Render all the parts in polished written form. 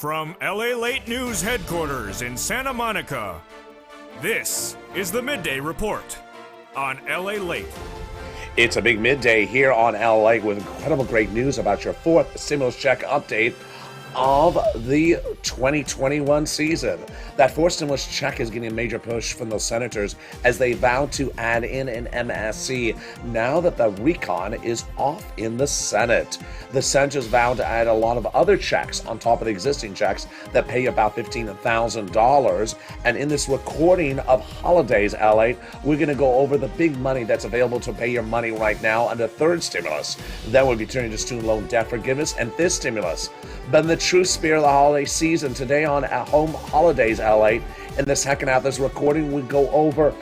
From LALATE News headquarters in Santa Monica, this is the Midday Report on LALATE. It's a big midday here on LA with incredible great news about your fourth stimulus check update of the 2021 season. That fourth stimulus check is getting a major push from those senators as they vow to add in an MSC now that the RECON is off in the Senate. The senators vowed to add a lot of other checks on top of the existing checks that pay about $15,000. And in this recording of Holidays LA, we're going to go over the big money that's available to pay your money right now under third stimulus. Then we'll be turning to student loan debt forgiveness and fifth stimulus. But in the true spirit of the holiday season, today on At Home Holidays LA, in the second half of this recording, we go over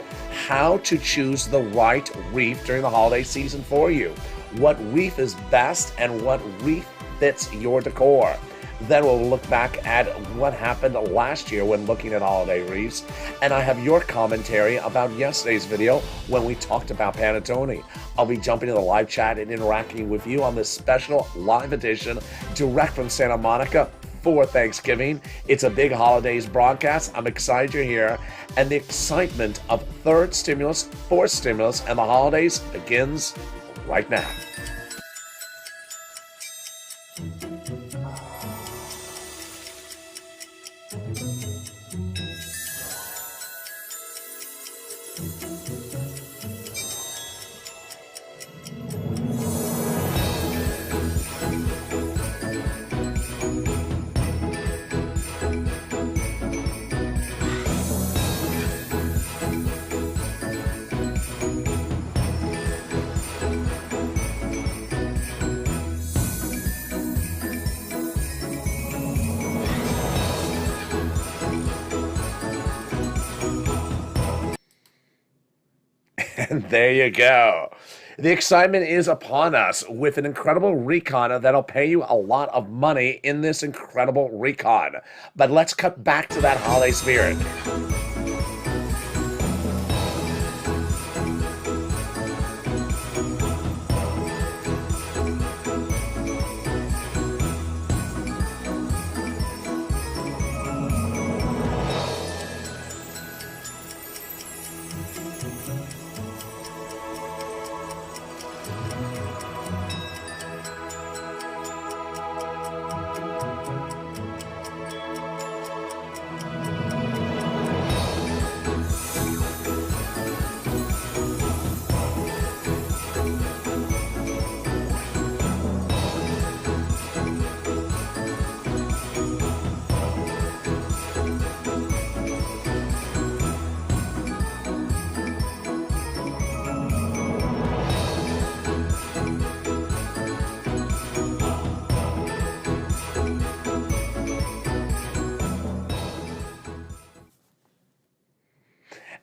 how to choose the right wreath during the holiday season for you, what wreath is best, and what wreath fits your decor. Then we'll look back at what happened last year when looking at holiday wreaths, and I have your commentary about yesterday's video when we talked about panettone. I'll be jumping in the live chat and interacting with you on this special live edition direct from Santa Monica for Thanksgiving. It's a big holidays broadcast. I'm excited you're here, and the excitement of third stimulus, fourth stimulus, and the holidays begins right now. And there you go. The excitement is upon us with an incredible RECON that'll pay you a lot of money in this incredible RECON. But let's cut back to that holiday spirit.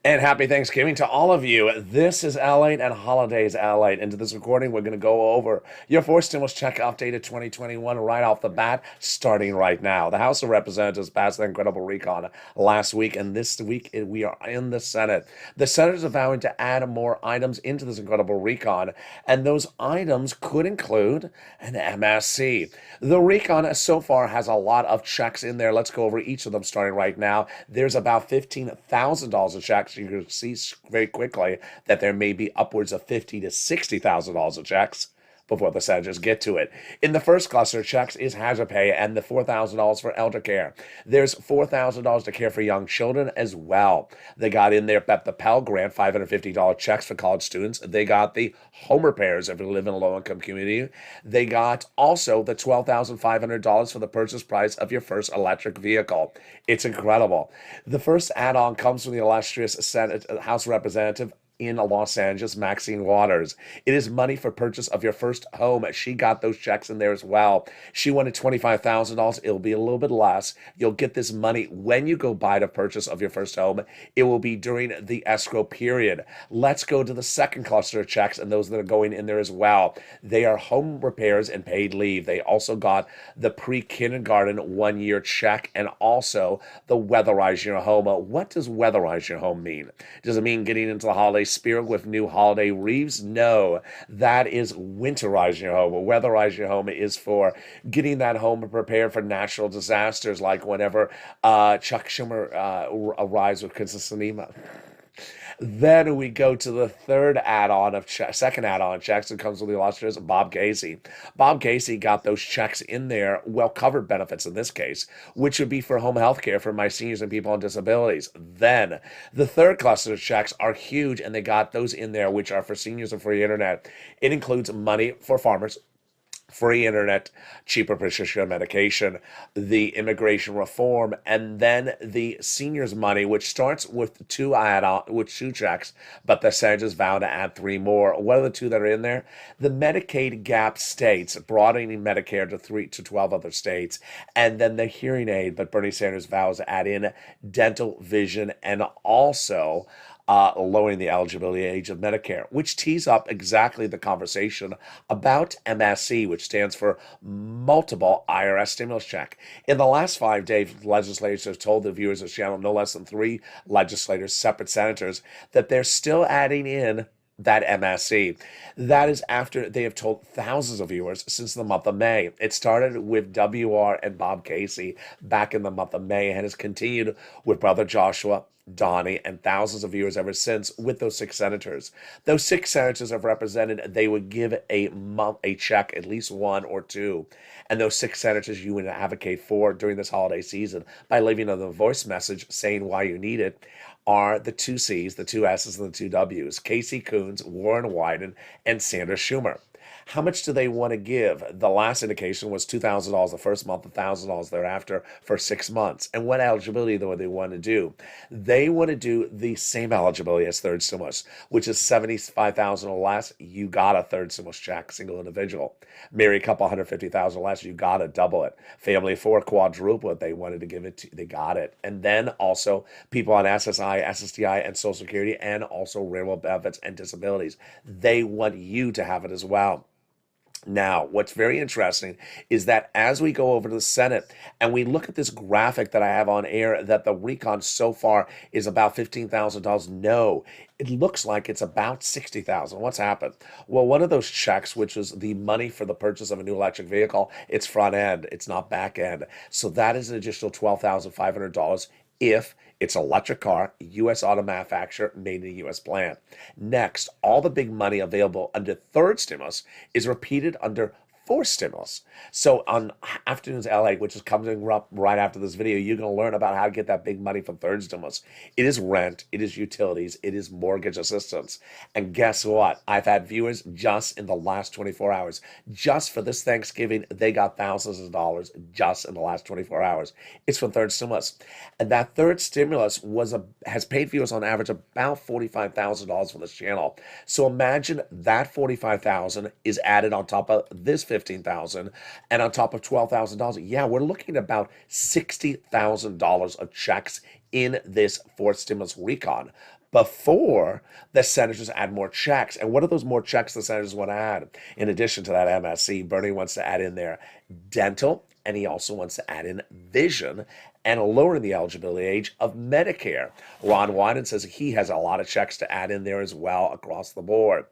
And happy Thanksgiving to all of you. This is LALATE and Holidays LALATE. Into this recording, we're going to go over your fourth stimulus check updated 2021 right off the bat, starting right now. The House of Representatives passed the incredible RECON last week, and this week we are in the Senate. The senators are vowing to add more items into this incredible RECON, and those items could include an MSC. The RECON so far has a lot of checks in there. Let's go over each of them starting right now. There's about $15,000 of checks. You can see very quickly that there may be upwards of $50,000 to $60,000 of checks before the senators get to it. In the first cluster of checks is hazard pay and the $4,000 for elder care. There's $4,000 to care for young children as well. They got in there the Pell Grant, $550 checks for college students. They got the home repairs if you live in a low-income community. They got also the $12,500 for the purchase price of your first electric vehicle. It's incredible. The first add-on comes from the illustrious House Representative in Los Angeles, Maxine Waters. It is money for purchase of your first home. She got those checks in there as well. She wanted $25,000. It'll be a little bit less. You'll get this money when you go buy the purchase of your first home. It will be during the escrow period. Let's go to the second cluster of checks and those that are going in there as well. They are home repairs and paid leave. They also got the pre-kindergarten 1-year check and also the weatherize your home. What does weatherize your home mean? Does it mean getting into the holiday spirit with new holiday wreaths? No, that is winterizing your home. Weatherizing your home is for getting that home prepared for natural disasters, like whenever Chuck Schumer arrives with Princess Anima. Then we go to the second add-on checks that comes with the illustrious Bob Casey. Bob Casey got those checks in there, well-covered benefits in this case, which would be for home health care for my seniors and people on disabilities. Then the third cluster of checks are huge, and they got those in there, which are for seniors and free internet. It includes money for farmers, free internet, cheaper prescription medication, the immigration reform, and then the seniors money, which starts with two checks, but the Senators vow to add three more. What are the two that are in there? The Medicaid gap states, broadening Medicare to 12 other states, and then the hearing aid, but Bernie Sanders vows to add in dental, vision, and also lowering the eligibility age of Medicare, which tees up exactly the conversation about MSC, which stands for Multiple IRS Stimulus Check. In the last 5 days, legislators have told the viewers of the channel, no less than 3 legislators, separate senators, that they're still adding in that MSC. That is after they have told thousands of viewers since the month of May. It started with WR and Bob Casey back in the month of May and has continued with Brother Joshua, Donnie, and thousands of viewers ever since with those 6 senators. Those 6 senators have represented they would give a check, at least 1 or 2. And those 6 senators you would advocate for during this holiday season by leaving them a voice message saying why you need it are the 2 C's, the 2 S's, and the 2 W's, Casey Coons, Warren Wyden, and Sanders Schumer. How much do they want to give? The last indication was $2,000 the first month, $1,000 thereafter for 6 months. And what eligibility do they want to do? They want to do the same eligibility as third stimulus, which is $75,000 or less. You got a third stimulus check, single individual. Married couple, $150,000 or less. You got to double it. Family of 4, quadruple it. They wanted to give it to. They got it. And then also people on SSI, SSDI, and Social Security, and also railroad benefits and disabilities. They want you to have it as well. Now, what's very interesting is that as we go over to the Senate and we look at this graphic that I have on air, that the recon so far is about $15,000. No, it looks like it's about $60,000. What's happened? Well, one of those checks, which was the money for the purchase of a new electric vehicle, it's front end, it's not back end. So that is an additional $12,500 if it's an electric car, U.S. auto manufacturer, made in a U.S. plant. Next, all the big money available under third stimulus is repeated under fourth stimulus. So on Afternoons LA, which is coming up right after this video, you're going to learn about how to get that big money from third stimulus. It is rent, it is utilities, it is mortgage assistance. And guess what? I've had viewers just in the last 24 hours. Just for this Thanksgiving, they got thousands of dollars just in the last 24 hours. It's from third stimulus. And that third stimulus has paid viewers on average about $45,000 for this channel. So imagine that $45,000 is added on top of this $15,000 and on top of $12,000. Yeah, we're looking at about $60,000 of checks in this fourth stimulus recon before the senators add more checks. And what are those more checks the senators want to add? In addition to that MSC, Bernie wants to add in there dental, and he also wants to add in vision and lowering the eligibility age of Medicare. Ron Wyden says he has a lot of checks to add in there as well across the board.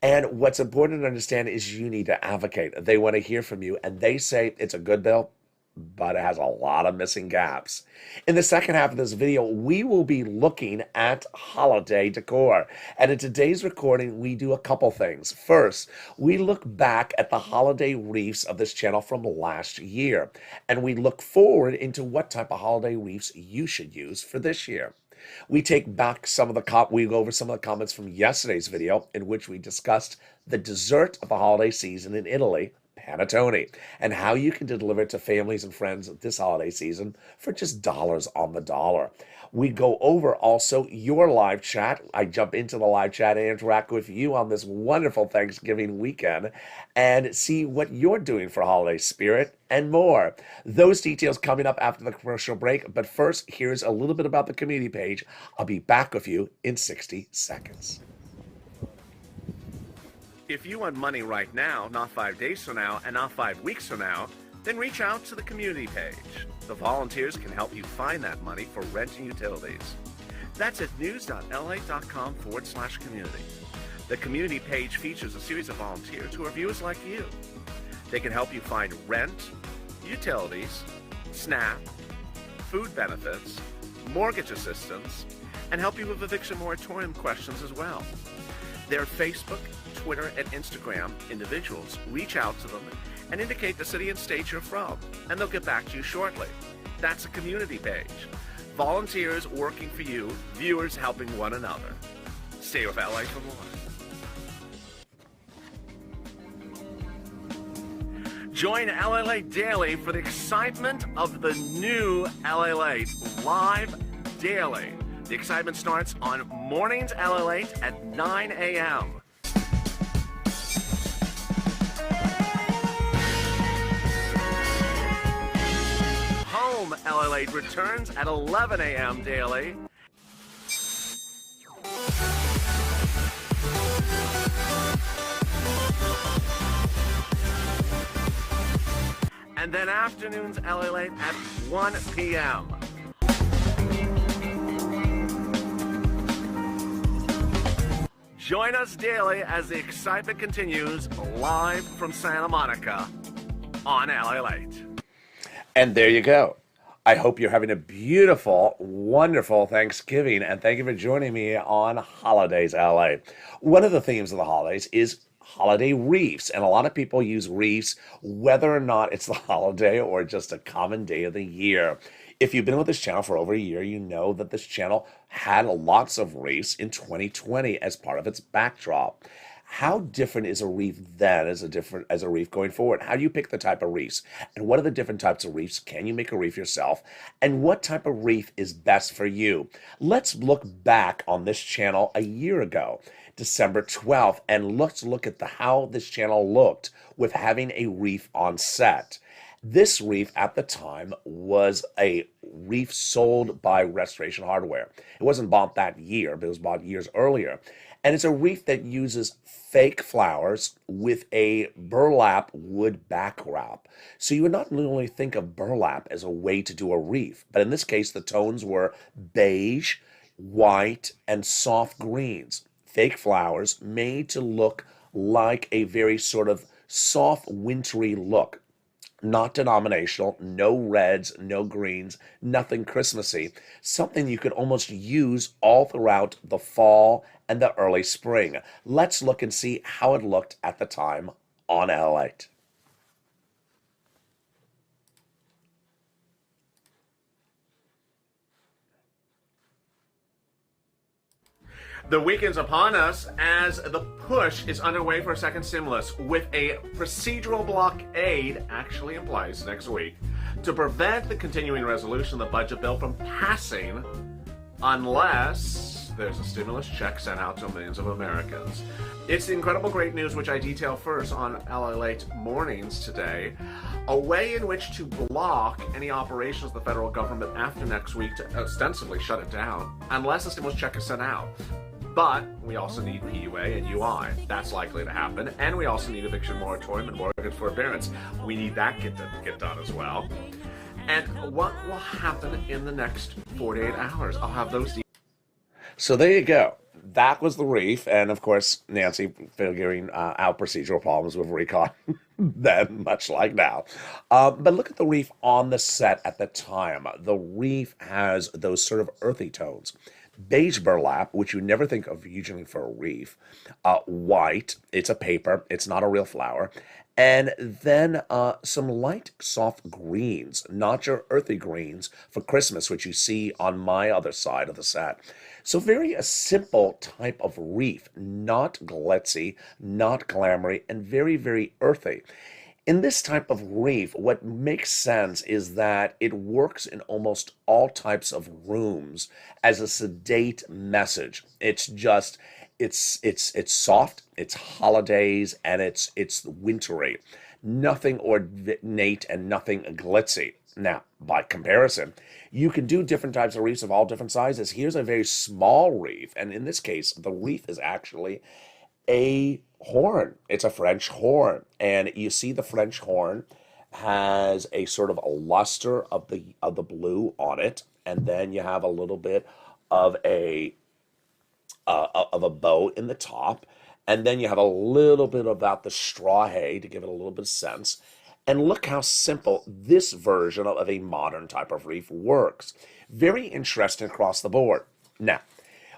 And what's important to understand is you need to advocate. They want to hear from you, and they say it's a good bill, but it has a lot of missing gaps. In the second half of this video, we will be looking at holiday decor. And in today's recording, we do a couple things. First, we look back at the holiday wreaths of this channel from last year, and we look forward into what type of holiday wreaths you should use for this year. We take back we go over some of the comments from yesterday's video in which we discussed the dessert of the holiday season in Italy, panettone, and how you can deliver it to families and friends this holiday season for just dollars on the dollar. We go over also your live chat. I jump into the live chat and interact with you on this wonderful Thanksgiving weekend and see what you're doing for holiday spirit and more. Those details coming up after the commercial break. But first, here's a little bit about the community page. I'll be back with you in 60 seconds. If you want money right now, not 5 days from now, and not 5 weeks from now, then reach out to the community page. The volunteers can help you find that money for rent and utilities. That's at news.lalate.com/community. The community page features a series of volunteers who are viewers like you. They can help you find rent, utilities, SNAP, food benefits, mortgage assistance, and help you with eviction moratorium questions as well. Their Facebook, Twitter, and Instagram individuals reach out to them and indicate the city and state you're from, and they'll get back to you shortly. That's a community page. Volunteers working for you, viewers helping one another. Stay with LA for more. Join LALATE Daily for the excitement of the new LALATE live daily. The excitement starts on mornings LALATE at 9 a.m. Home LALATE returns at 11 a.m. daily. And then afternoons LALATE at 1 p.m. Join us daily as the excitement continues live from Santa Monica on LALATE. And there you go. I hope you're having a beautiful, wonderful Thanksgiving, and thank you for joining me on Holidays LA. One of the themes of the holidays is holiday wreaths, and a lot of people use wreaths whether or not it's the holiday or just a common day of the year. If you've been with this channel for over a year, you know that this channel had lots of wreaths in 2020 as part of its backdrop. How different is a wreath then as a wreath going forward? How do you pick the type of wreaths? And what are the different types of wreaths? Can you make a wreath yourself? And what type of wreath is best for you? Let's look back on this channel a year ago, December 12th, and let's look at how this channel looked with having a wreath on set. This wreath at the time was a wreath sold by Restoration Hardware. It wasn't bought that year, but it was bought years earlier. And it's a wreath that uses fake flowers with a burlap wood back wrap. So you would not normally think of burlap as a way to do a wreath, but in this case, the tones were beige, white, and soft greens. Fake flowers made to look like a very sort of soft, wintry look. Not denominational, no reds, no greens, nothing Christmassy. Something you could almost use all throughout the fall and the early spring. Let's look and see how it looked at the time on LALATE. The weekend's upon us as the push is underway for a second stimulus, with a procedural blockade actually in place next week to prevent the continuing resolution of the budget bill from passing unless there's a stimulus check sent out to millions of Americans. It's the incredible great news, which I detail first on LALATE mornings today, a way in which to block any operations of the federal government after next week to ostensibly shut it down unless a stimulus check is sent out. But we also need PUA and UI. That's likely to happen. And we also need eviction moratorium and mortgage forbearance. We need that get done as well. And what will happen in the next 48 hours? I'll have those. So there you go. That was the wreath. And of course, Nancy figuring out procedural problems with RECON then, much like now. But look at the wreath on the set at the time. The wreath has those sort of earthy tones. Beige burlap, which you never think of usually for a wreath. White, it's a paper, it's not a real flower. And then some light, soft greens, not your earthy greens for Christmas, which you see on my other side of the set. So a simple type of wreath, not glitzy, not glamoury, and very, very earthy. In this type of wreath, what makes sense is that it works in almost all types of rooms as a sedate message. It's just, it's soft, it's holidays, and it's wintry. Nothing ornate and nothing glitzy. Now, by comparison, you can do different types of wreaths of all different sizes. Here's a very small wreath, and in this case, the wreath is actually a horn. It's a French horn, and you see the French horn has a sort of a luster of the blue on it, and then you have a little bit of a bow in the top, and then you have a little bit about the straw hay to give it a little bit of sense. And look how simple this version of a modern type of wreath works. Very interesting across the board. Now,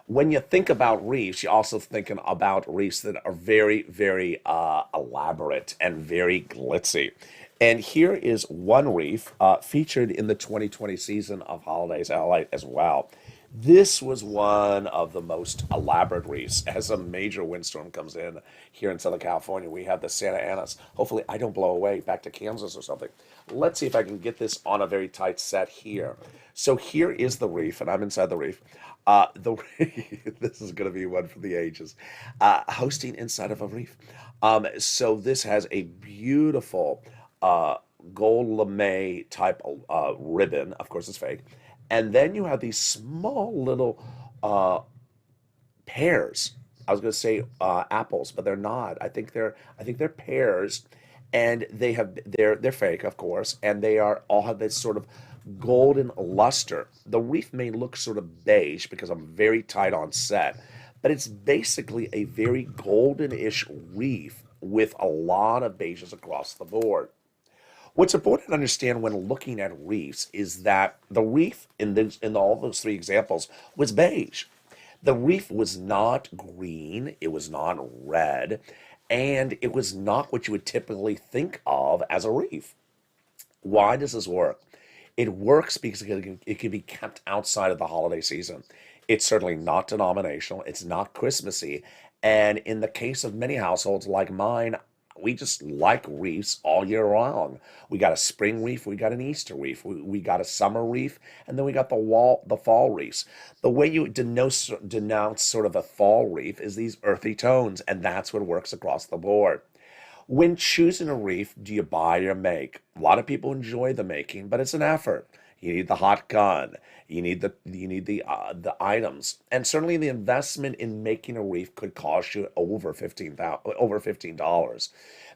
when you think about wreaths, you're also thinking about wreaths that are very, very elaborate and very glitzy. And here is one wreath featured in the 2020 season of Holidays LALATE as well. This was one of the most elaborate wreaths. As a major windstorm comes in here in Southern California, we have the Santa Anas. Hopefully, I don't blow away back to Kansas or something. Let's see if I can get this on a very tight set here. So here is the wreath, and I'm inside the wreath. This is going to be one for the ages. Hosting inside of a wreath. So this has a beautiful gold lame type ribbon. Of course, it's fake. And then you have these small little pears. I was going to say apples, but they're not. I think they're pears, and they're fake, of course, and they are all have this sort of golden luster. The wreath may look sort of beige because I'm very tight on set, but it's basically a very golden-ish wreath with a lot of beiges across the board. What's important to understand when looking at wreaths is that the wreath in all those three examples was beige. The wreath was not green, it was not red, and it was not what you would typically think of as a wreath. Why does this work? It works because it can be kept outside of the holiday season. It's certainly not denominational, it's not Christmassy, and in the case of many households like mine, we just like wreaths all year long. We got a spring wreath, we got an Easter wreath, we got a summer wreath, and then we got the fall wreaths. The way you denounce sort of a fall wreath is these earthy tones, and that's what works across the board. When choosing a wreath, do you buy or make? A lot of people enjoy the making, but it's an effort. You need the hot gun. You need the items, and certainly the investment in making a wreath could cost you over $15.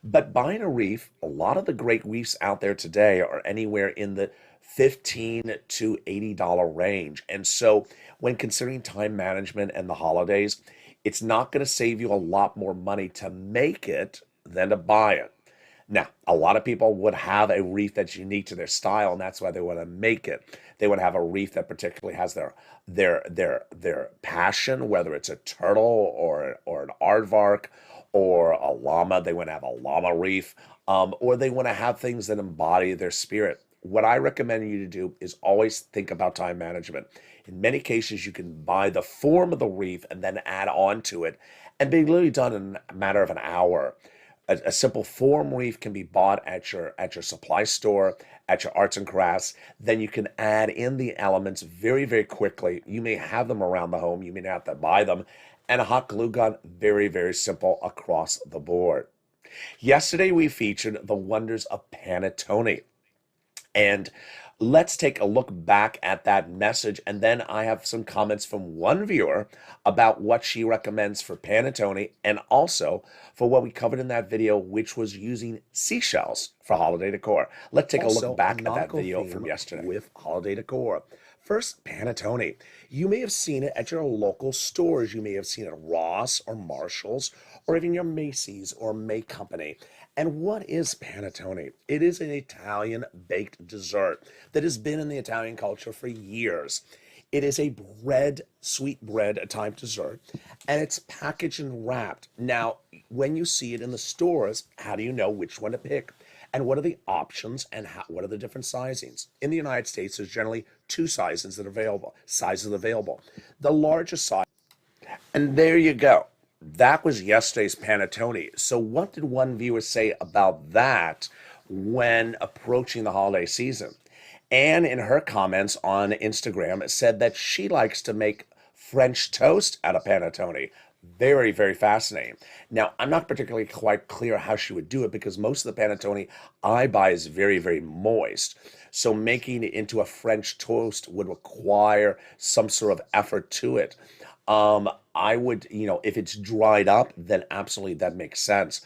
But buying a wreath, a lot of the great wreaths out there today are anywhere in the $15 to $80 range. And so, when considering time management and the holidays, it's not going to save you a lot more money to make it than to buy it. Now, a lot of people would have a wreath that's unique to their style, and that's why they want to make it. They would have a wreath that particularly has their passion, whether it's a turtle or an aardvark or a llama. They want to have a llama wreath, or they want to have things that embody their spirit. What I recommend you to do is always think about time management. In many cases, you can buy the form of the wreath and then add on to it, and be literally done in a matter of an hour. A simple form wreath can be bought at your supply store, at your arts and crafts. Then you can add in the elements very, very quickly. You may have them around the home. You may not have to buy them. And a hot glue gun, very, very simple across the board. Yesterday, we featured the wonders of panettone. And let's take a look back at that message, and then I have some comments from one viewer about what she recommends for panettone and also for what we covered in that video, which was using seashells for holiday decor. Let's take a look back at that video from yesterday with holiday decor. First, panettone. You may have seen it at your local stores. You may have seen it at Ross or Marshall's or even your Macy's or May Company. And what is panettone? It is an Italian baked dessert that has been in the Italian culture for years. It is a sweet bread type dessert, and it's packaged and wrapped. Now, when you see it in the stores, how do you know which one to pick? And what are the options, and what are the different sizings? In the United States, there's generally two sizes available. The largest size, and there you go. That was yesterday's panettone. So what did one viewer say about that when approaching the holiday season? Anne, in her comments on Instagram, said that she likes to make French toast out of panettone. Very, very fascinating. Now, I'm not particularly quite clear how she would do it because most of the panettone I buy is very, very moist. So making it into a French toast would require some sort of effort to it. I would, if it's dried up, then absolutely that makes sense.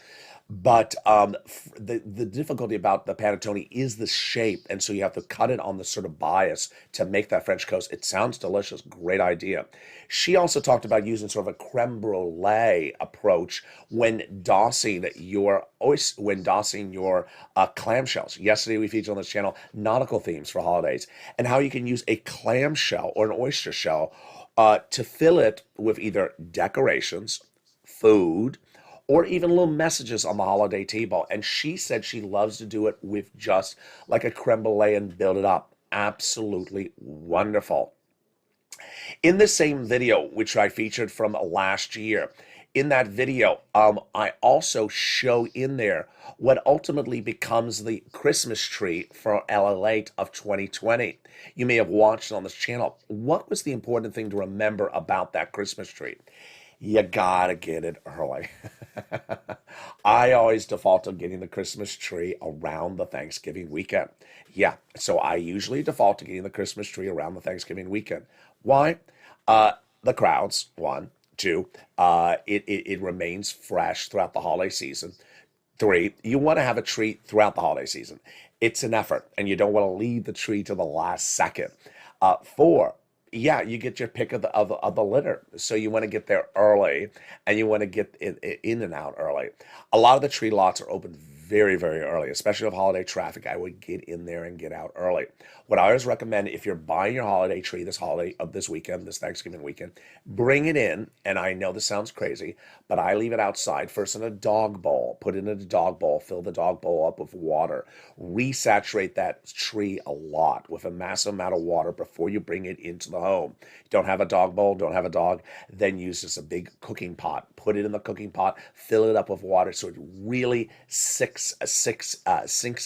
But the difficulty about the panettone is the shape, and so you have to cut it on the sort of bias to make that French toast. It sounds delicious, great idea. She also talked about using sort of a creme brulee approach when dossing your clamshells. Yesterday we featured on this channel nautical themes for holidays, and how you can use a clamshell or an oyster shell to fill it with either decorations, food, or even little messages on the holiday table. And she said she loves to do it with just like a creme brulee and build it up. Absolutely wonderful. In the same video, which I featured from last year, in that video, I also show in there what ultimately becomes the Christmas tree for LALATE of 2020. You may have watched it on this channel. What was the important thing to remember about that Christmas tree? You gotta get it early. I always default to getting the Christmas tree around the Thanksgiving weekend. Yeah, so I usually default to getting the Christmas tree around the Thanksgiving weekend. Why? The crowds, one. Two, it remains fresh throughout the holiday season. Three, you want to have a tree throughout the holiday season. It's an effort, and you don't want to leave the tree to the last second. Four, yeah, you get your pick of the litter. So you want to get there early, and you want to get in and out early. A lot of the tree lots are open very, very early, especially with holiday traffic. I would get in there and get out early. What I always recommend, if you're buying your holiday tree this weekend, this Thanksgiving weekend, bring it in. And I know this sounds crazy, but I leave it outside first in a dog bowl. Put it in a dog bowl, fill the dog bowl up with water, resaturate that tree a lot with a massive amount of water before you bring it into the home. Don't have a dog bowl, don't have a dog, then use just a big cooking pot. Put it in the cooking pot, fill it up with water so it really sinks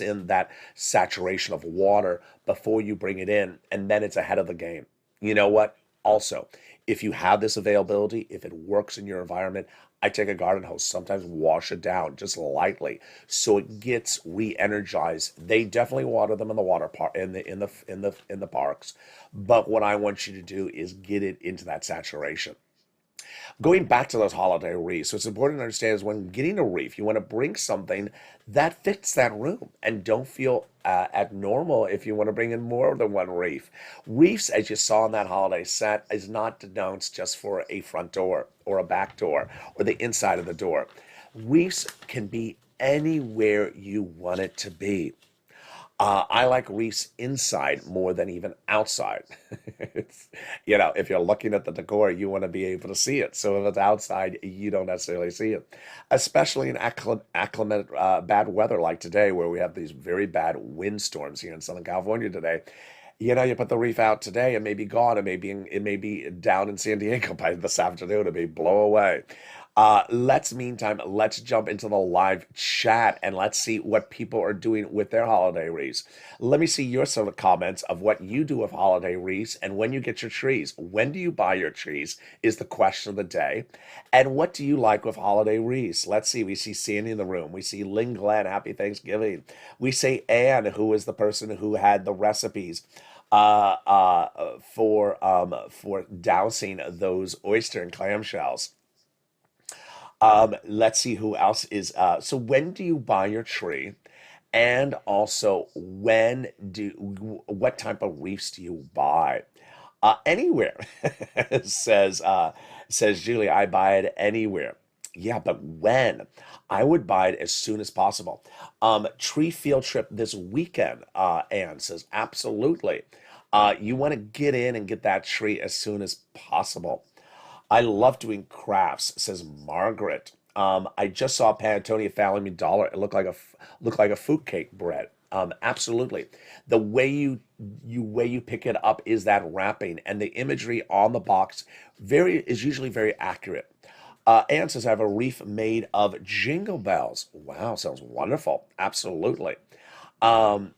in that saturation of water before you bring it in, and then it's ahead of the game. You know what? Also, if you have this availability, if it works in your environment, I take a garden hose, sometimes wash it down just lightly so it gets re-energized. They definitely water them in the water park in the parks, but what I want you to do is get it into that saturation. Going back to those holiday wreaths, so it's important to understand is when getting a wreath, you want to bring something that fits that room, and don't feel abnormal if you want to bring in more than one wreath. Wreaths, as you saw in that holiday set, is not denounced just for a front door or a back door or the inside of the door. Wreaths can be anywhere you want it to be. I like wreaths inside more than even outside. If you're looking at the decor, you want to be able to see it. So if it's outside, you don't necessarily see it. Especially in acclimate bad weather like today, where we have these very bad windstorms here in Southern California today. You put the wreath out today, it may be gone. It may be down in San Diego by this afternoon. It may blow away. Meantime, let's jump into the live chat and let's see what people are doing with their holiday wreaths. Let me see your sort of comments of what you do with holiday wreaths and when you get your trees. When do you buy your trees is the question of the day. And what do you like with holiday wreaths? Let's see. We see Sandy in the room. We see Lynn Glenn, happy Thanksgiving. We say Anne, who is the person who had the recipes for dousing those oyster and clam shells. Let's see who else is. So when do you buy your tree? And also, what type of wreaths do you buy? Anywhere, says Julie. I buy it anywhere. Yeah, but when? I would buy it as soon as possible. Tree field trip this weekend, Anne says, absolutely. You want to get in and get that tree as soon as possible. I love doing crafts, says Margaret. I just saw panettone at Family Dollar. It looked like a fruit cake bread. Absolutely. The way you pick it up is that wrapping, and the imagery on the box is usually very accurate. Anne says, I have a wreath made of jingle bells. Wow, sounds wonderful. Absolutely. There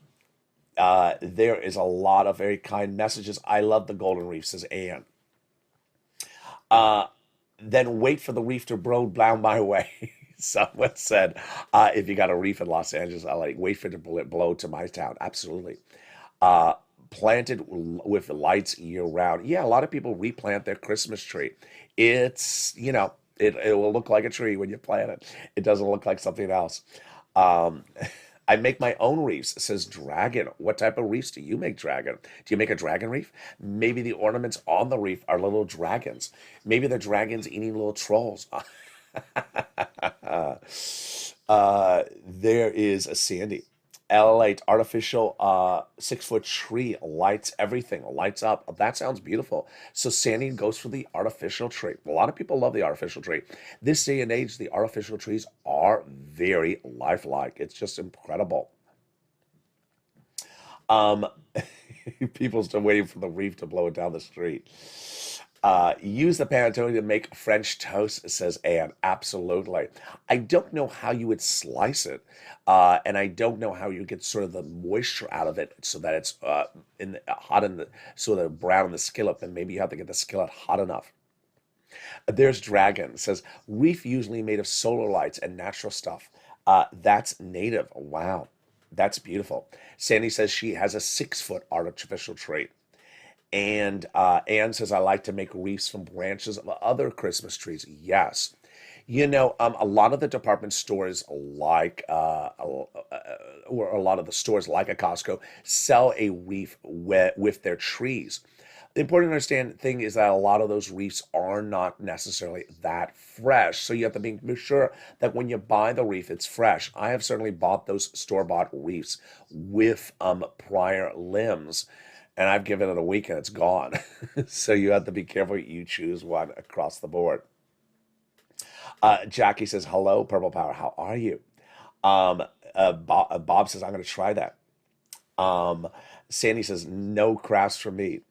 is a lot of very kind messages. I love the golden wreath, says Anne. Then wait for the wreath to blow down my way. Someone said, if you got a wreath in Los Angeles, wait for it to blow to my town. Absolutely. Planted with lights year round. Yeah, a lot of people replant their Christmas tree. It's, It will look like a tree when you plant it. It doesn't look like something else. Um, I make my own reefs, says Dragon. What type of reefs do you make, Dragon? Do you make a dragon reef? Maybe the ornaments on the reef are little dragons. Maybe the dragons eating little trolls. There is a Sandy. LALATE artificial 6 foot tree lights everything, lights up. That sounds beautiful. So Sandy goes for the artificial tree. A lot of people love the artificial tree. This day and age, the artificial trees are very lifelike. It's just incredible. Um, People still waiting for the reef to blow it down the street. Use the panettone to make French toast, says Anne. Absolutely. I don't know how you would slice it, and I don't know how you get sort of the moisture out of it so that it's hot in the sort of brown in the skillet. Then maybe you have to get the skillet hot enough. There's Dragon says reef usually made of solar lights and natural stuff. That's native. Wow, that's beautiful. Sandy says she has a 6 foot artificial tree. And Anne says, I like to make wreaths from branches of other Christmas trees. Yes. A lot of the department stores or a lot of the stores like a Costco sell a wreath with their trees. The important to understand thing is that a lot of those wreaths are not necessarily that fresh. So you have to be sure that when you buy the wreath, it's fresh. I have certainly bought those store-bought wreaths with prior limbs. And I've given it a week and it's gone. So you have to be careful you choose one across the board. Jackie says, hello, Purple Power. How are you? Bob says, I'm going to try that. Sandy says, no crafts for me.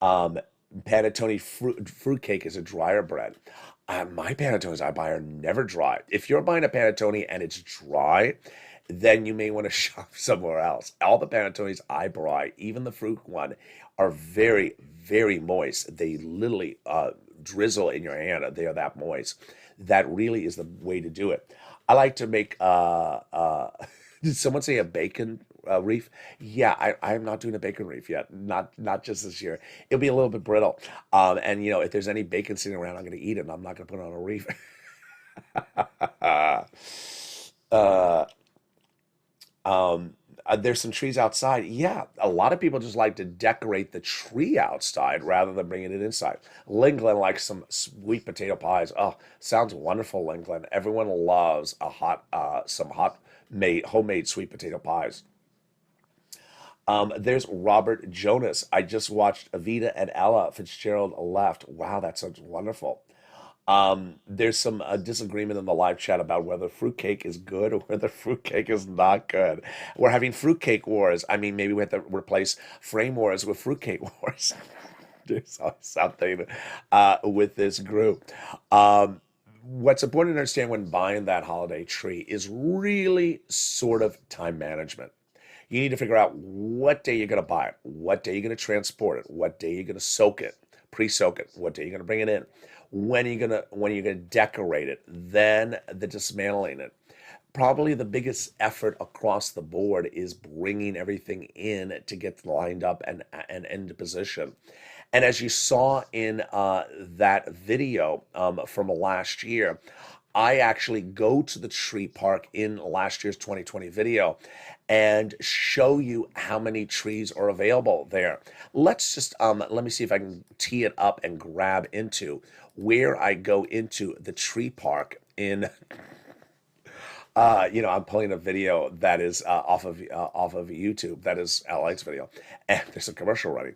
Panettone fruitcake is a drier bread. My panettones I buy are never dry. If you're buying a panettone and it's dry, then you may want to shop somewhere else. All the panettones I buy, even the fruit one, are very, very moist. They literally drizzle in your hand. They are that moist. That really is the way to do it. I like to make, did someone say a bacon reef? Yeah, I'm not doing a bacon reef yet. Not just this year. It'll be a little bit brittle. And, if there's any bacon sitting around, I'm going to eat it. And I'm not going to put it on a reef. There's some trees outside. Yeah, a lot of people just like to decorate the tree outside rather than bringing it inside. Lingland likes some sweet potato pies. Oh, sounds wonderful, Lingland. Everyone loves some homemade sweet potato pies. There's Robert Jonas. I just watched Evita and Ella Fitzgerald left. Wow, that sounds wonderful. There's some disagreement in the live chat about whether fruitcake is good or whether fruitcake is not good. We're having fruitcake wars. I mean, maybe we have to replace frame wars with fruitcake wars. There's always something with this group. What's important to understand when buying that holiday tree is really sort of time management. You need to figure out what day you're going to buy it, what day you're going to transport it, what day you're going to soak it, pre-soak it, what day you're going to bring it in. When are you gonna decorate it? Then the dismantling it. Probably the biggest effort across the board is bringing everything in to get lined up and into position. And as you saw in that video from last year, I actually go to the tree park in last year's 2020 video and show you how many trees are available there. Let's just, let me see if I can tee it up and grab into where I go into the tree park in, I'm pulling a video that is off of YouTube. That is LA's video. And there's a commercial running.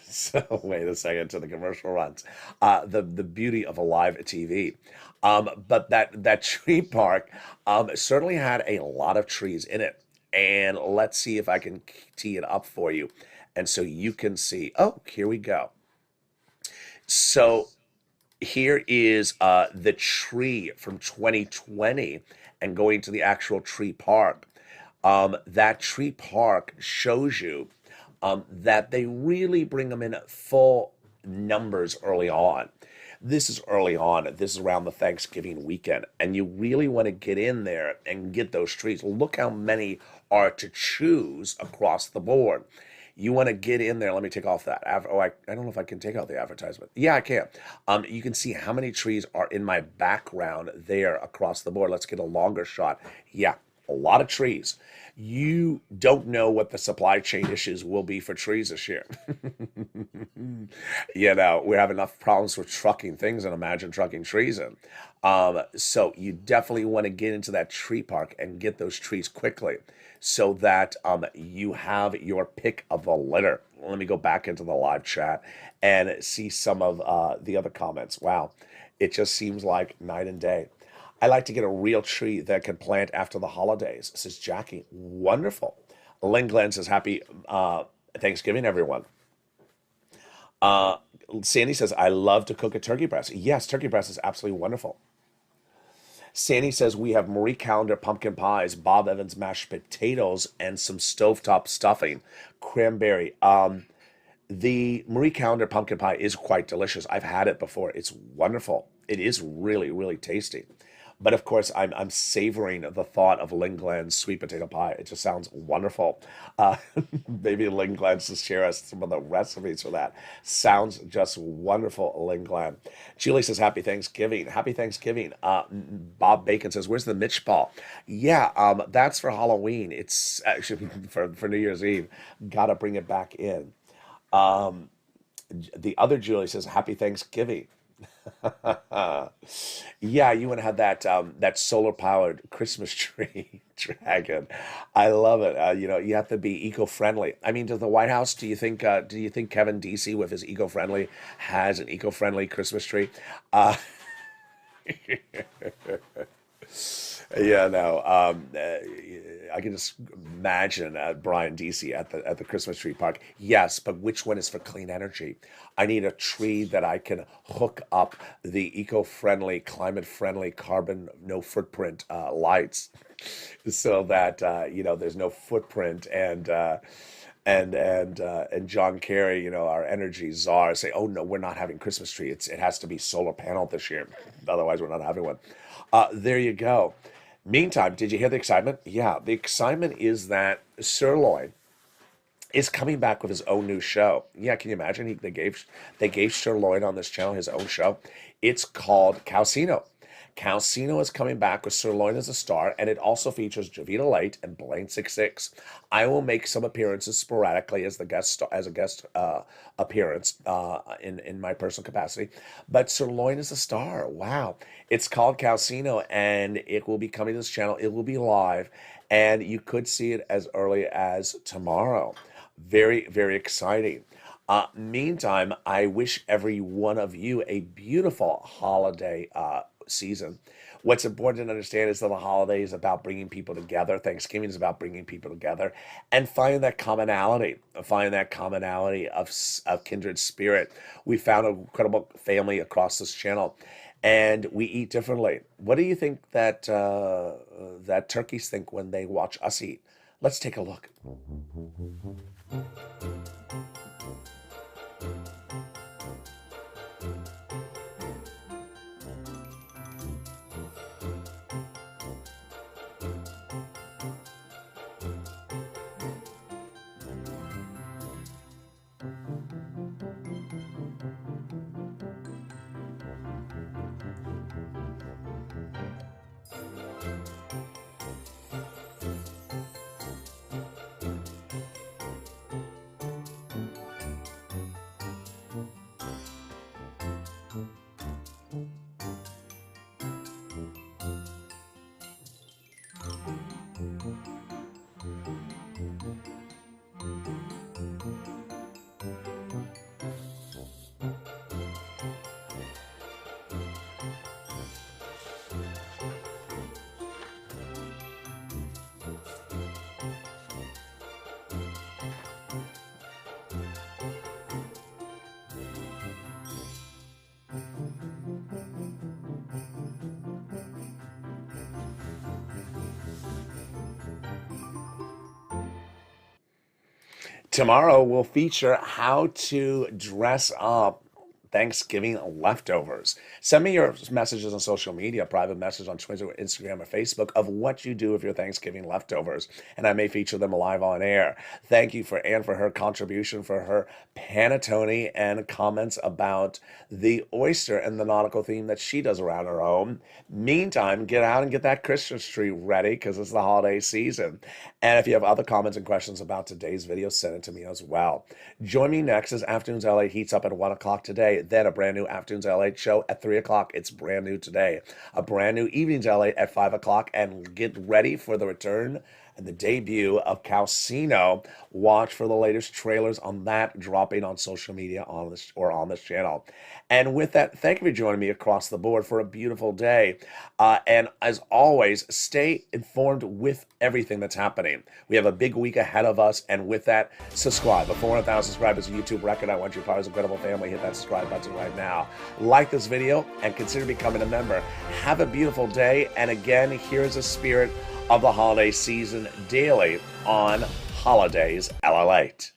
So wait a second till the commercial runs. The beauty of a live TV. But that tree park certainly had a lot of trees in it. And let's see if I can tee it up for you. And so you can see, oh, here we go. So here is the tree from 2020 and going to the actual tree park. That tree park shows you that they really bring them in at full numbers early on. This is early on. This is around the Thanksgiving weekend. And you really want to get in there and get those trees. Look how many are to choose across the board. You want to get in there. Let me take off that. I don't know if I can take out the advertisement. Yeah, I can. You can see how many trees are in my background there across the board. Let's get a longer shot. Yeah, a lot of trees. You don't know what the supply chain issues will be for trees this year. We have enough problems with trucking things, and imagine trucking trees in. So you definitely want to get into that tree park and get those trees quickly so that you have your pick of the litter. Let me go back into the live chat and see some of the other comments. Wow, it just seems like night and day. I like to get a real tree that can plant after the holidays, says Jackie. Wonderful. Lynn Glenn says, happy Thanksgiving, everyone. Sandy says, I love to cook a turkey breast. Yes, turkey breast is absolutely wonderful. Sandy says, we have Marie Callender pumpkin pies, Bob Evans mashed potatoes, and some stovetop stuffing, cranberry. The Marie Callender pumpkin pie is quite delicious. I've had it before. It's wonderful. It is really, really tasty. But of course, I'm savoring the thought of Lynn Glenn's sweet potato pie. It just sounds wonderful. Maybe Lynn Glenn to share us some of the recipes for that. Sounds just wonderful, Lynn Glenn. Julie says, happy Thanksgiving. Happy Thanksgiving. Bob Bacon says, where's the Mitch ball? Yeah, that's for Halloween. It's actually for New Year's Eve. Gotta bring it back in. The other Julie says, happy Thanksgiving. Yeah, you want to have that solar powered Christmas tree dragon. I love it. You have to be eco friendly. I mean, does the White House? Do you think Kevin DC with his eco friendly has an eco friendly Christmas tree? Yeah, no. I can just imagine Brian DC at the Christmas tree park. Yes, but which one is for clean energy? I need a tree that I can hook up the eco-friendly, climate-friendly, carbon no footprint lights, so that there's no footprint and John Kerry, our energy czar, say, oh no, we're not having Christmas tree. It has to be solar panel this year, otherwise we're not having one. There you go. Meantime, did you hear the excitement? Yeah, the excitement is that Sirloin is coming back with his own new show. Yeah, can you imagine? They gave Sirloin on this channel his own show. It's called Calcino. Calcino is coming back with Sirloin as a star, and it also features Javita Light and Blaine 66. I will make some appearances sporadically as a guest appearance in my personal capacity. But Sirloin is a star. Wow. It's called Calcino, and it will be coming to this channel. It will be live, and you could see it as early as tomorrow. Very, very exciting. Meantime, I wish every one of you a beautiful holiday season. What's important to understand is that the holiday is about bringing people together. Thanksgiving is about bringing people together and finding that commonality of kindred spirit. We found an incredible family across this channel, and we eat differently. What do you think that turkeys think when they watch us eat? Let's take a look. Tomorrow will feature how to dress up Thanksgiving leftovers. Send me your messages on social media, private message on Twitter, Instagram, or Facebook of what you do with your Thanksgiving leftovers, and I may feature them live on air. Thank you for Anne for her contribution, for her panettone and comments about the oyster and the nautical theme that she does around her home. Meantime, get out and get that Christmas tree ready because it's the holiday season. And if you have other comments and questions about today's video, send it to me as well. Join me next as Afternoons LA heats up at 1 o'clock today. Then a brand new Afternoons LA show at 3 o'clock. It's brand new today. A brand new Evenings LA at 5 o'clock. And get ready for the return and the debut of Calcino. Watch for the latest trailers on that dropping on social media on this channel. And with that, thank you for joining me across the board for a beautiful day. And as always, stay informed with everything that's happening. We have a big week ahead of us. And with that, subscribe. But 400,000 subscribers is a YouTube record. I want you part of this incredible family. Hit that subscribe button right now. Like this video and consider becoming a member. Have a beautiful day. And again, here's a spirit of the holiday season daily on Holidays LALATE.